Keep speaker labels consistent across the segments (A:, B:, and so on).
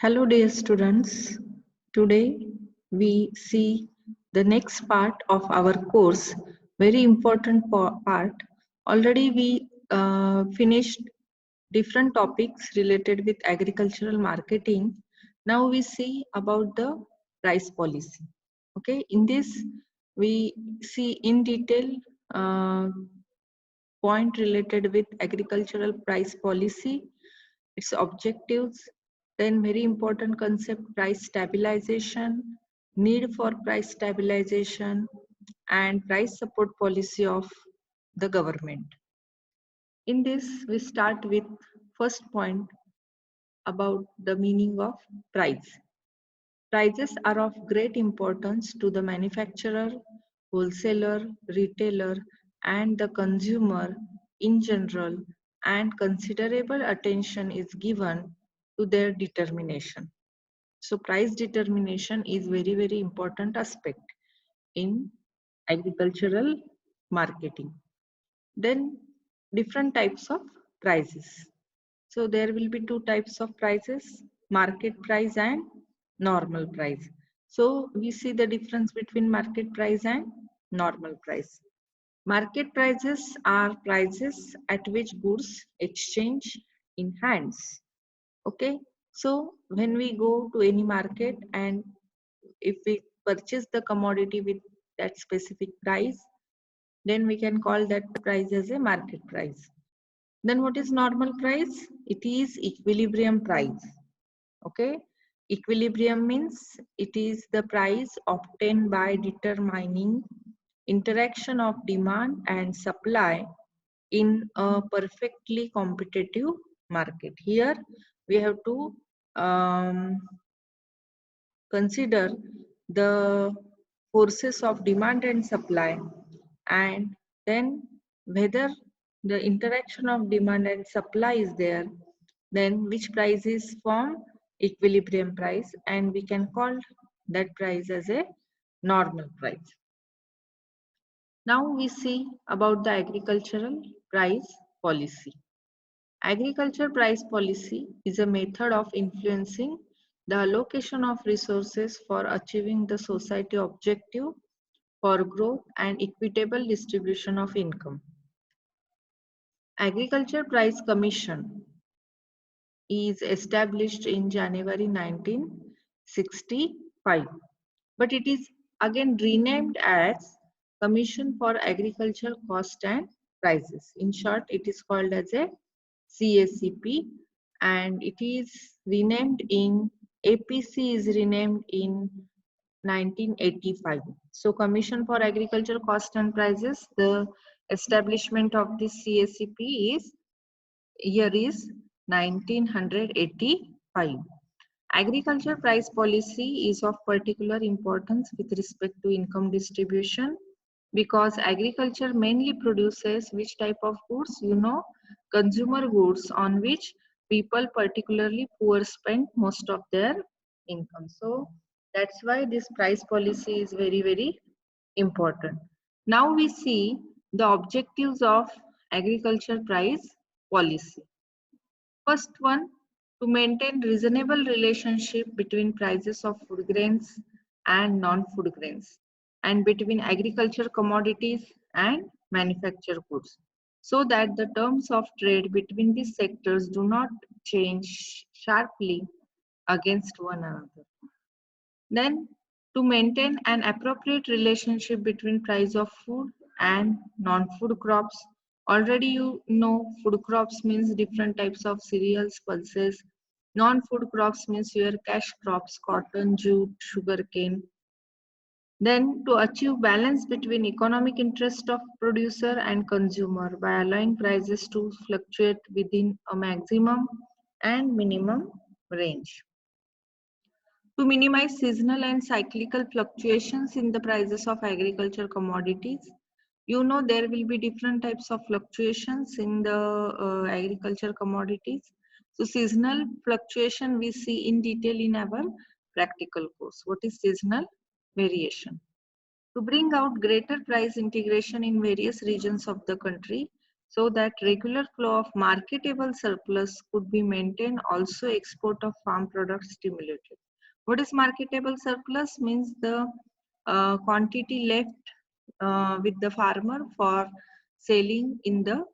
A: Hello, dear students. Today we see the next part of our course, very important part. Already we finished different topics related with agricultural marketing. Now we see about the price policy. Okay, in this we see in detail uh, point related with agricultural price policy, its objectives, then very important concept price stabilization, need for price stabilization, and price support policy of the government. In this, we start with first point about the meaning of price. Prices are of great importance to the manufacturer, wholesaler, retailer, and the consumer in general, and considerable attention is given to their determination. So price determination is very important aspect in agricultural marketing. Then different types of prices. So there will be two types of prices, market price and normal price. So we see the difference between market price and normal price. Market prices are prices at which goods exchange in hands. Okay, so when we go to any market and if we purchase the commodity with that specific price, then we can call that price as a market price. Then what is normal price? It is equilibrium price. Okay, equilibrium means it is the price obtained by determining interaction of demand and supply in a perfectly competitive market. Here we have to consider the forces of demand and supply, and then whether the interaction of demand and supply is there, then which price is formed, equilibrium price, and we can call that price as a normal price. Now we see about the agricultural price policy. Agriculture price policy is a method of influencing the allocation of resources for achieving the society objective for growth and equitable distribution of income. Agriculture Price Commission is established in January 1965, but it is again renamed as Commission for Agricultural Cost and Prices. In short, it is called as a CACP, and it is renamed in APC is renamed in 1985. So Commission for Agricultural Cost and Prices, the establishment of this CACP is year is 1985. Agriculture price policy is of particular importance with respect to income distribution because agriculture mainly produces which type of goods? You know, consumer goods on which people, particularly poor, spend most of their income. So that's why this price policy is very important. Now we see the objectives of agriculture price policy. First one, to maintain reasonable relationship between prices of food grains and non-food grains, and between agriculture commodities and manufactured goods, so that the terms of trade between these sectors do not change sharply against one another. Then, to maintain an appropriate relationship between price of food and non-food crops. Already you know food crops means different types of cereals, pulses. Non-food crops means your cash crops, cotton, jute, sugarcane. Then to achieve balance between economic interest of producer and consumer by allowing prices to fluctuate within a maximum and minimum range. To minimize seasonal and cyclical fluctuations in the prices of agriculture commodities. You know there will be different types of fluctuations in the agriculture commodities. So seasonal fluctuation we see in detail in our practical course. What is seasonal variation? To bring out greater price integration in various regions of the country, so that regular flow of marketable surplus could be maintained. Also, export of farm products stimulated. What is marketable surplus? Means the quantity left with the farmer for selling in the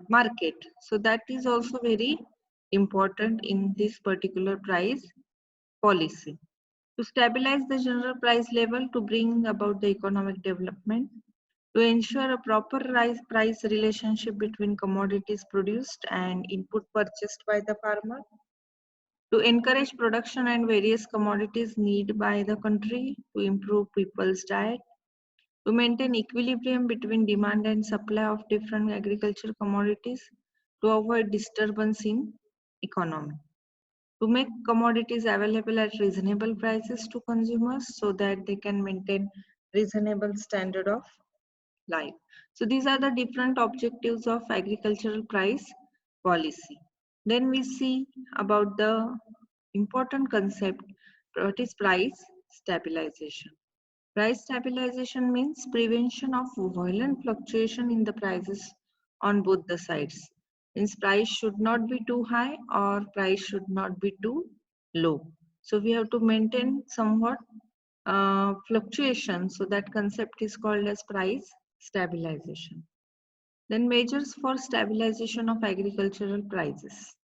A: market. So that is also very important in this particular price policy. To stabilize the general price level, to bring about the economic development, to ensure a proper price relationship between commodities produced and input purchased by the farmer, to encourage production and various commodities needed by the country, to improve people's diet, to maintain equilibrium between demand and supply of different agricultural commodities, to avoid disturbance in economy, to make commodities available at reasonable prices to consumers so that they can maintain reasonable standard of life. So these are the different objectives of agricultural price policy. Then we see about the important concept, what is price stabilization. Price stabilization means prevention of violent fluctuation in the prices on both the sides. Means price should not be too high or price should not be too low. So we have to maintain somewhat fluctuation. So that concept is called as price stabilization. Then measures for stabilization of agricultural prices.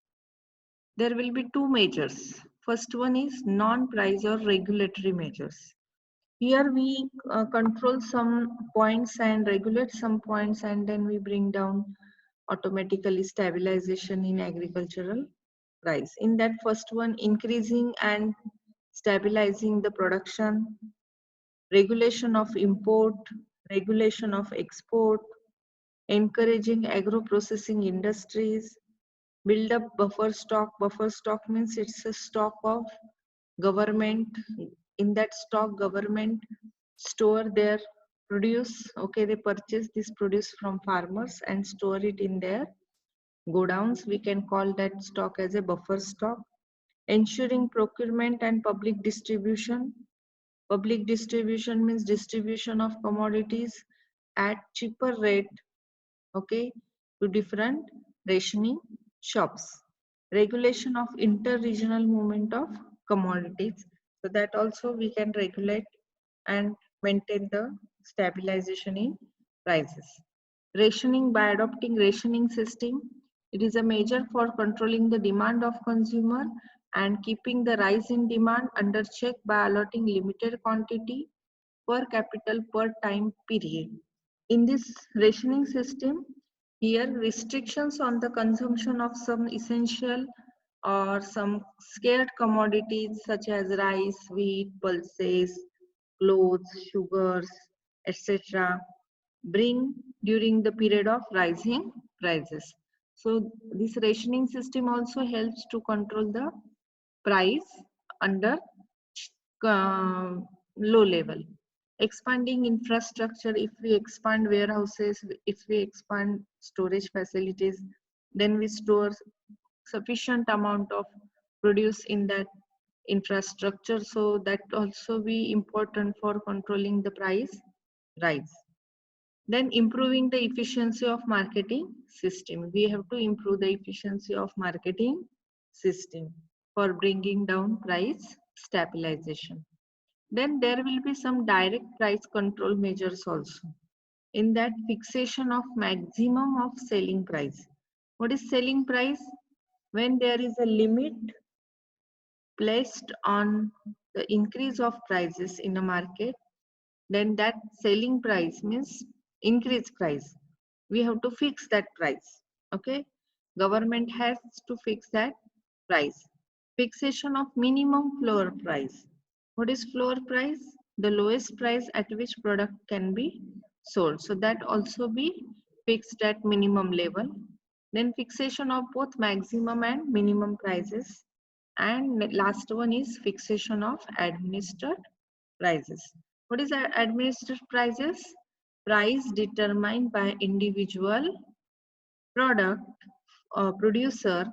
A: There will be two measures. First one is non-price or regulatory measures. Here we control some points and regulate some points, and then we bring down automatically stabilization in agricultural price. In that first one, increasing and stabilizing the production, regulation of import, regulation of export, encouraging agro-processing industries, build up buffer stock. Buffer stock means it's a stock of government. In that stock, government store their produce. Okay, they purchase this produce from farmers and store it in their godowns. We can call that stock as a buffer stock. Ensuring procurement and public distribution. Public distribution means distribution of commodities at cheaper rate, okay, to different rationing shops. Regulation of inter-regional movement of commodities. So that also we can regulate and maintain the stabilization in prices. Rationing by adopting rationing system. It is a measure for controlling the demand of consumer and keeping the rise in demand under check by allotting limited quantity per capital per time period. In this rationing system, here restrictions on the consumption of some essential or some scarce commodities such as rice, wheat, pulses, clothes, sugars, etc. bring during the period of rising prices. So this rationing system also helps to control the price under low level. Expanding infrastructure, if we expand warehouses, if we expand storage facilities, then we store sufficient amount of produce in that infrastructure, so that also be important for controlling the price rise. Then improving the efficiency of marketing system. We have to improve the efficiency of marketing system for bringing down price stabilization. Then there will be some direct price control measures also. In that, fixation of maximum of selling price. What is selling price? When there is a limit placed on the increase of prices in a market, then that selling price means increase price. We have to fix that price. Okay, government has to fix that price. Fixation of minimum floor price. What is floor price? The lowest price at which product can be sold. So that also be fixed at minimum level. Then fixation of both maximum and minimum prices. And last one is fixation of administered prices. What is administered prices? Price determined by individual product producer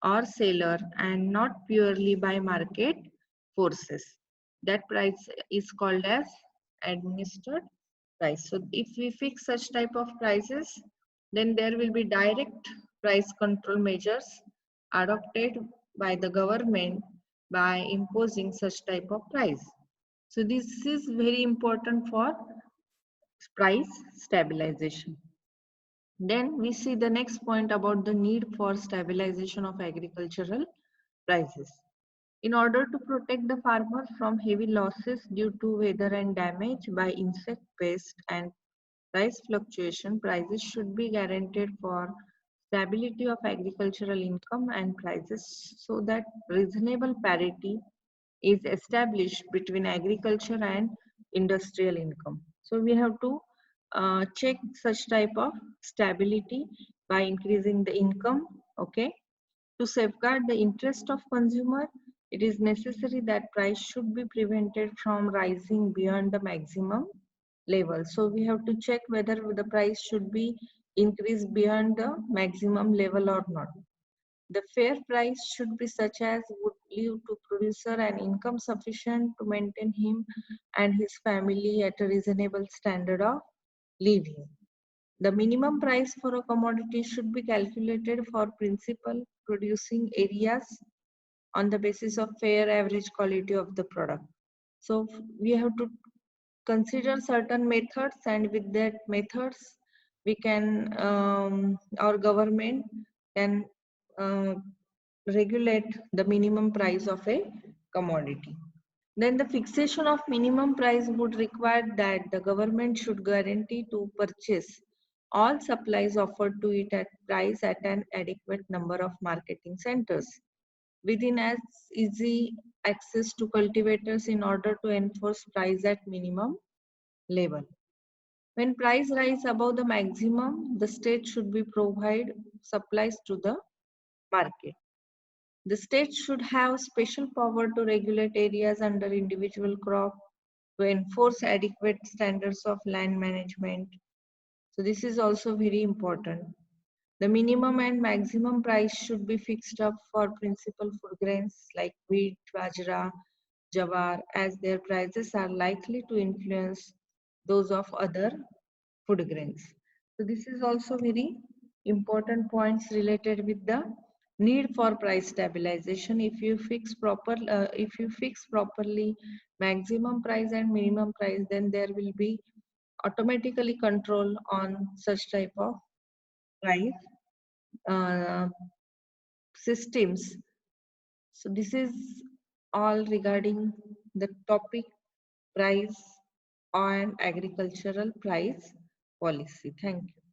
A: or seller and not purely by market forces. That price is called as administered price. So if we fix such type of prices, Then there will be direct price control measures adopted by the government by imposing such type of price. So this is very important for price stabilization. Then we see the next point about the need for stabilization of agricultural prices. In order to protect the farmer from heavy losses due to weather and damage by insect pest and price fluctuation, prices should be guaranteed for stability of agricultural income and prices so that reasonable parity is established between agriculture and industrial income. So we have to check such type of stability by increasing the income. Okay, to safeguard the interest of consumer, it is necessary that price should be prevented from rising beyond the maximum level. So we have to check whether the price should be increased beyond the maximum level or not. The fair price should be such as would leave to producer an income sufficient to maintain him and his family at a reasonable standard of living. The minimum price for a commodity should be calculated for principal producing areas on the basis of fair average quality of the product. So we have to consider certain methods, and with that methods we can our government can uh, regulate the minimum price of a commodity. Then the fixation of minimum price would require that the government should guarantee to purchase all supplies offered to it at price at an adequate number of marketing centers within as easy access to cultivators in order to enforce price at minimum level. When price rise above the maximum, the state should be provide supplies to the market. The state should have special power to regulate areas under individual crop, to enforce adequate standards of land management. So this is also very important. The minimum and maximum price should be fixed up for principal food grains like wheat, bajra, jawar, as their prices are likely to influence those of other food grains. So this is also very important points related with the need for price stabilization. If you fix properly maximum price and minimum price, then there will be automatically control on such type of price uh, systems. So this is all regarding the topic price on agricultural price policy. Thank you.